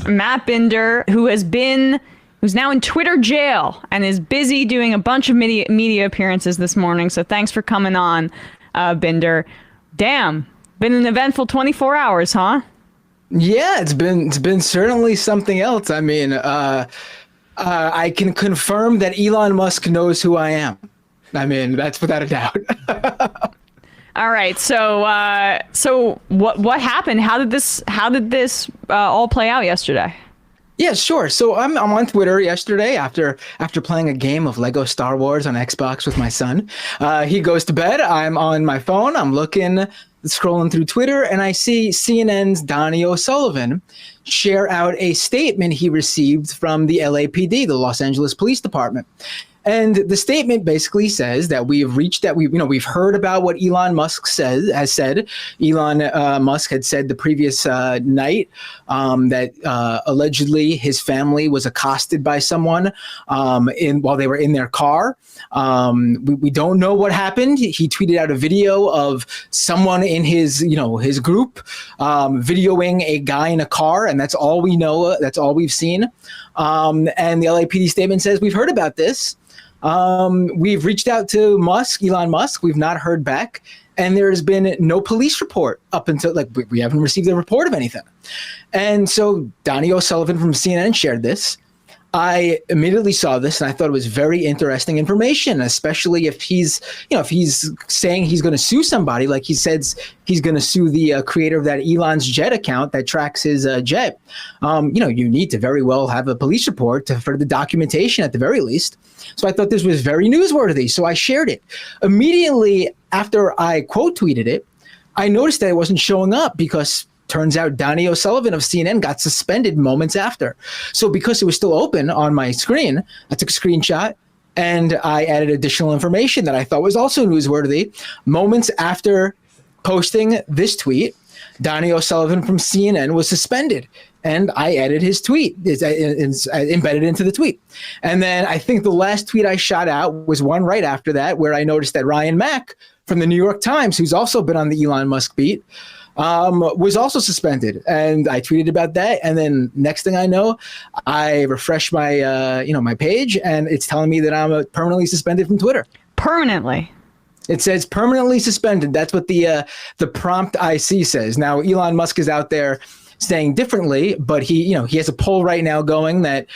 Matt Binder, who's now in Twitter jail and is busy doing a bunch of media appearances this morning. So thanks for coming on, Binder. Damn, been an eventful 24 hours, huh? Yeah, it's been certainly something else. I mean, I can confirm that Elon Musk knows who I am. I mean, that's without a doubt. All right. So what happened? How did this all play out yesterday? Yeah, sure. So I'm on Twitter yesterday after playing a game of Lego Star Wars on Xbox with my son. He goes to bed. I'm on my phone. I'm scrolling through Twitter, and I see CNN's Donnie O'Sullivan share out a statement he received from the LAPD, the Los Angeles Police Department. And the statement basically says that we've heard about what Elon Musk has said. Elon Musk had said the previous night that allegedly his family was accosted by someone while they were in their car. We don't know what happened. He tweeted out a video of someone in his group videoing a guy in a car, and that's all we know. That's all we've seen. And the LAPD statement says we've heard about this. We've reached out to Elon Musk. We've not heard back. And there's been no police report up until we haven't received a report of anything. And so Donnie O'Sullivan from CNN shared this. I immediately saw this and I thought it was very interesting information, especially if he's saying he's going to sue somebody, like he says he's going to sue the creator of that Elon's Jet account that tracks his jet. You need to very well have a police report for the documentation at the very least. So I thought this was very newsworthy. So I shared it. Immediately after I quote tweeted it, I noticed that it wasn't showing up because turns out Donnie O'Sullivan of CNN got suspended moments after. So because it was still open on my screen, I took a screenshot and I added additional information that I thought was also newsworthy. Moments after posting this tweet, Donnie O'Sullivan from CNN was suspended. And I added his tweet, embedded into the tweet. And then I think the last tweet I shot out was one right after that, where I noticed that Ryan Mack from the New York Times, who's also been on the Elon Musk beat, was also suspended, and I tweeted about that. And then next thing I know, I refresh my my page, and it's telling me that I'm permanently suspended from Twitter. Permanently. It says permanently suspended. That's what the prompt IC says. Now Elon Musk is out there saying differently, but he has a poll right now going that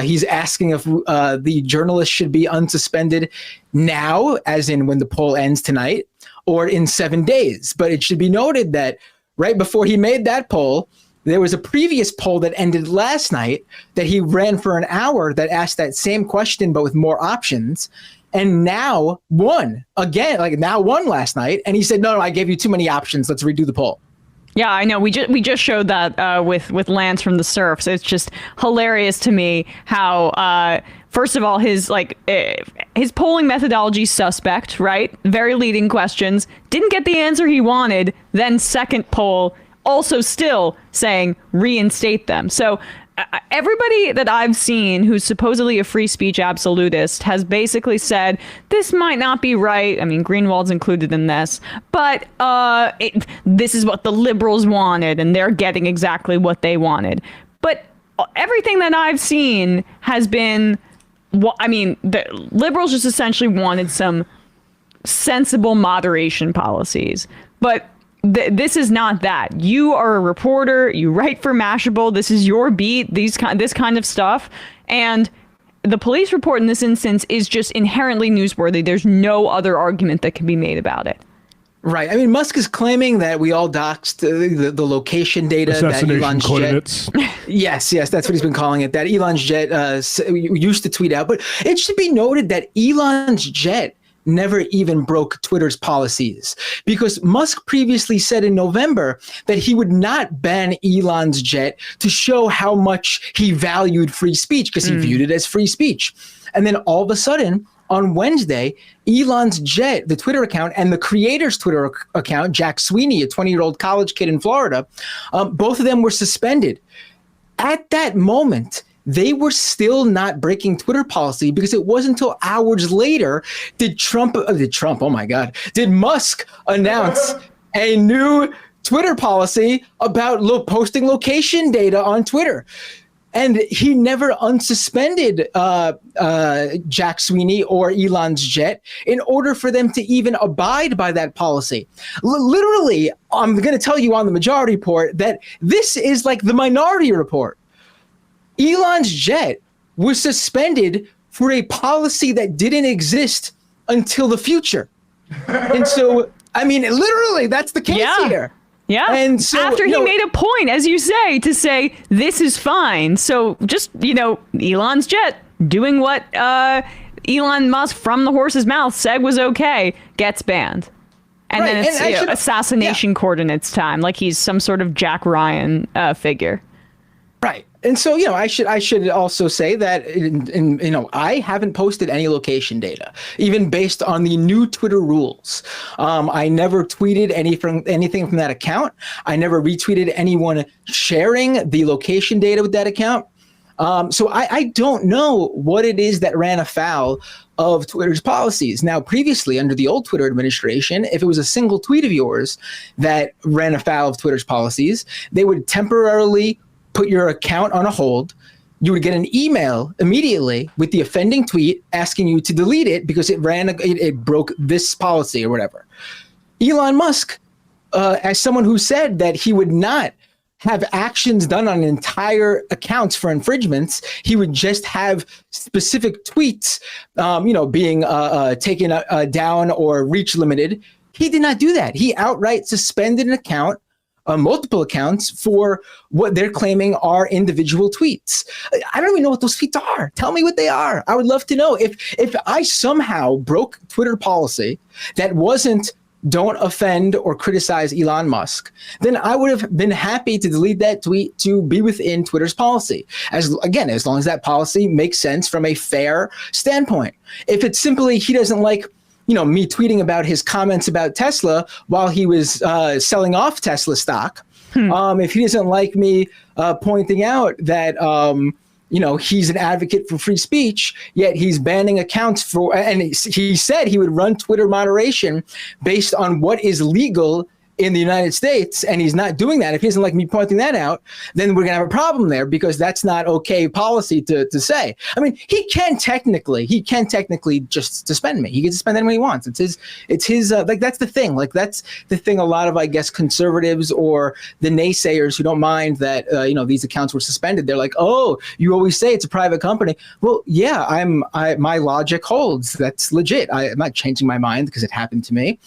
he's asking if the journalist should be unsuspended now, as in when the poll ends tonight, or in 7 days. But it should be noted that right before he made that poll, there was a previous poll that ended last night that he ran for an hour that asked that same question, but with more options, and now won again, won last night. And he said, no, I gave you too many options. Let's redo the poll. Yeah, I know. We just showed that with Lance from the Surf. So it's just hilarious to me how first of all, his polling methodology suspect, right? Very leading questions. Didn't get the answer he wanted. Then second poll, also still saying reinstate them. So everybody that I've seen who's supposedly a free speech absolutist has basically said this might not be right. I mean, Greenwald's included in this, but this is what the liberals wanted, and they're getting exactly what they wanted. But everything that I've seen has been, the liberals just essentially wanted some sensible moderation policies, but this is not that. You are a reporter. You write for Mashable. This is your beat. This kind of stuff, and the police report in this instance is just inherently newsworthy. There's no other argument that can be made about it. Right. I mean, Musk is claiming that we all doxed the location data that Elon's jet. Yes, that's what he's been calling it. That Elon's jet used to tweet out, but it should be noted that Elon's jet never even broke Twitter's policies, because Musk previously said in November that he would not ban Elon's jet to show how much he valued free speech, because he viewed it as free speech. And then all of a sudden on Wednesday, Elon's jet, the Twitter account, and the creator's Twitter account, Jack Sweeney, a 20-year-old college kid in Florida, both of them were suspended. At that moment, they were still not breaking Twitter policy, because it wasn't until hours later did Musk announce a new Twitter policy about posting location data on Twitter. And he never unsuspended Jack Sweeney or Elon's jet in order for them to even abide by that policy. Literally, I'm going to tell you on the Majority Report that this is like the Minority Report. Elon's jet was suspended for a policy that didn't exist until the future. And so, I mean, literally, that's the case here. Yeah. And so, after he made a point, as you say, to say this is fine. So just, Elon's jet doing what Elon Musk from the horse's mouth said was okay gets banned. And then it's assassination coordinates time, like he's some sort of Jack Ryan figure. Right. And so, I should also say that, I haven't posted any location data, even based on the new Twitter rules. I never tweeted anything from that account. I never retweeted anyone sharing the location data with that account. So I don't know what it is that ran afoul of Twitter's policies. Now, previously, under the old Twitter administration, if it was a single tweet of yours that ran afoul of Twitter's policies, they would temporarily put your account on a hold. You would get an email immediately with the offending tweet asking you to delete it because it broke this policy or whatever. Elon Musk, as someone who said that he would not have actions done on entire accounts for infringements, he would just have specific tweets, being taken down or reach limited. He did not do that. He outright suspended an account, multiple accounts, for what they're claiming are individual tweets. I don't even know what those tweets are. Tell me what they are. I would love to know. If I somehow broke Twitter policy that wasn't don't offend or criticize Elon Musk, then I would have been happy to delete that tweet to be within Twitter's policy. As long as that policy makes sense from a fair standpoint. If it's simply he doesn't like me tweeting about his comments about Tesla while he was selling off Tesla stock. If he doesn't like me pointing out that, he's an advocate for free speech, yet he's banning accounts and he said he would run Twitter moderation based on what is legal in the United States, and he's not doing that. If he doesn't like me pointing that out, then we're gonna have a problem there because that's not okay policy to say. I mean, he can technically just suspend me. He can suspend anyone he wants. It's his that's the thing. Like that's the thing a lot of, I guess, conservatives or the naysayers who don't mind that these accounts were suspended. They're like, oh, you always say it's a private company. Well, yeah, my logic holds. That's legit. I'm not changing my mind because it happened to me.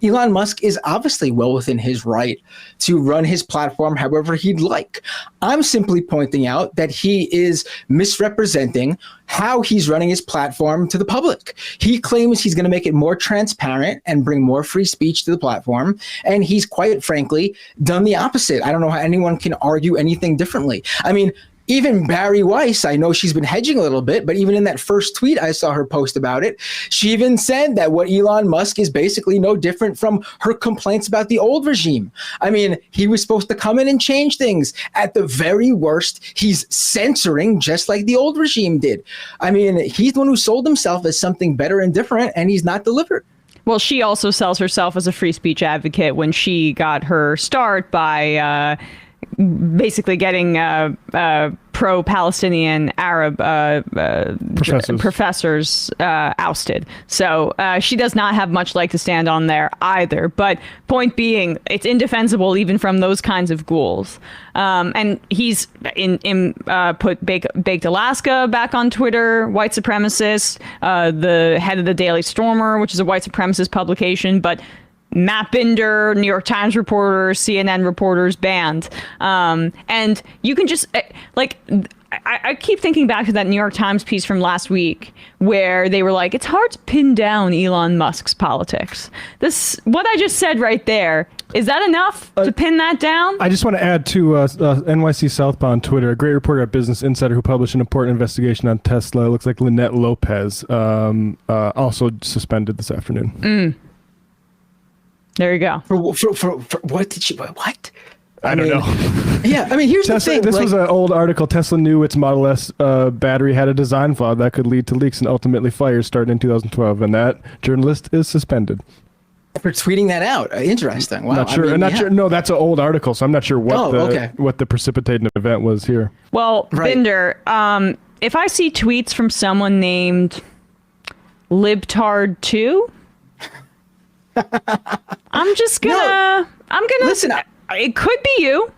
Elon Musk is obviously well within his right to run his platform however he'd like. I'm simply pointing out that he is misrepresenting how he's running his platform to the public. He claims he's going to make it more transparent and bring more free speech to the platform, and he's quite frankly done the opposite. I don't know how anyone can argue anything differently. I mean, even Barry Weiss, I know she's been hedging a little bit, but even in that first tweet I saw her post about it, she even said that what Elon Musk is basically no different from her complaints about the old regime. I mean, he was supposed to come in and change things. At the very worst, he's censoring just like the old regime did. I mean, he's the one who sold himself as something better and different, and he's not delivered. Well, she also sells herself as a free speech advocate when she got her start by basically getting pro-Palestinian Arab professors ousted. So she does not have much leg to stand on there either. But point being, it's indefensible even from those kinds of ghouls. And he's put Baked Alaska back on Twitter, white supremacist, the head of the Daily Stormer, which is a white supremacist publication, but Matt Binder, New York Times reporters, CNN reporters banned. And you can just I keep thinking back to that New York Times piece from last week where they were like, it's hard to pin down Elon Musk's politics. What I just said right there, is that enough to pin that down? I just want to add to NYC Southbound Twitter, a great reporter at Business Insider who published an important investigation on Tesla. It looks like Lynette Lopez also suspended this afternoon. There you go. For what did she? What? I don't know. Yeah, I mean, here's Tesla, the thing. This was an old article. Tesla knew its Model S battery had a design flaw that could lead to leaks and ultimately fires starting in 2012, and that journalist is suspended. for tweeting that out. Interesting. Wow. Not sure. Not sure. No, that's an old article, so I'm not sure what what the precipitating event was here. Well, Right. Binder, if I see tweets from someone named Libtard2, I'm just gonna. I'm gonna. Listen, it could be you.